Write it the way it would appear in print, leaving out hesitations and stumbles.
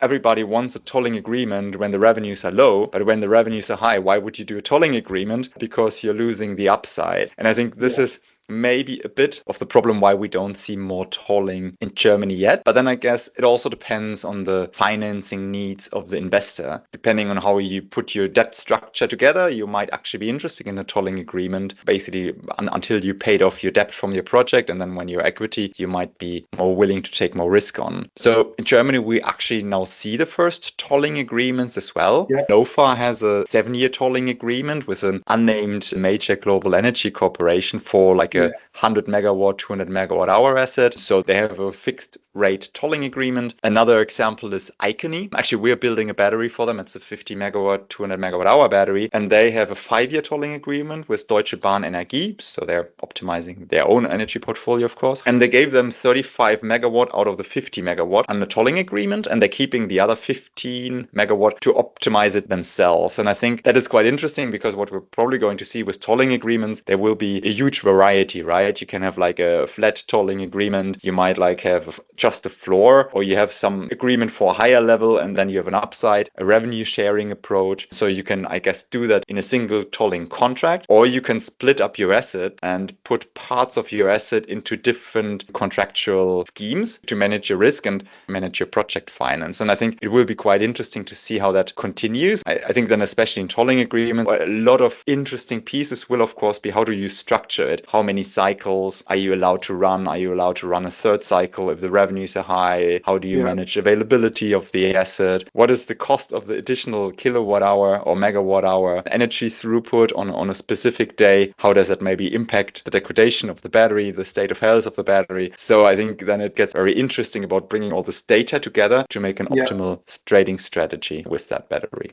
everybody wants a tolling agreement when the revenues are low, but when the revenues are high, why would you do a tolling agreement? Because you're losing the upside. And I think this is maybe a bit of the problem why we don't see more tolling in Germany yet. But then I guess it also depends on the financing needs of the investor. Depending on how you put your debt structure together, you might actually be interested in a tolling agreement, basically until you paid off your debt from your project. And then when you're equity, you might be more willing to take more risk on. So in Germany, we actually now see the first tolling agreements as well. LOFA has a 7-year tolling agreement with an unnamed major global energy corporation for like a 100 megawatt, 200 megawatt hour asset. So they have a fixed rate tolling agreement. Another example is Icony. Actually, we're building a battery for them. It's a 50 megawatt, 200 megawatt hour battery. And they have a 5-year tolling agreement with Deutsche Bahn Energie. So they're optimizing their own energy portfolio, of course. And they gave them 35 megawatt out of the 50 megawatt on the tolling agreement. And they're keeping the other 15 megawatt to optimize it themselves. And I think that is quite interesting because what we're probably going to see with tolling agreements, there will be a huge variety, right? You can have like a flat tolling agreement. You might like have just a floor, or you have some agreement for a higher level, and then you have an upside, a revenue sharing approach. So you can, I guess, do that in a single tolling contract, or you can split up your asset and put parts of your asset into different contractual schemes to manage your risk and manage your project finance. And I think it will be quite interesting to see how that continues. I think then, especially in tolling agreements, a lot of interesting pieces will, of course, be how do you structure it? How many cycles are you allowed to run? Are you allowed to run a third cycle if the revenues are high? How do you manage availability of the asset? What is the cost of the additional kilowatt hour or megawatt hour energy throughput on a specific day? How does that maybe impact the degradation of the battery, the state of health of the battery? So I think then it gets very interesting about bringing all this data together to make an optimal trading strategy with that battery.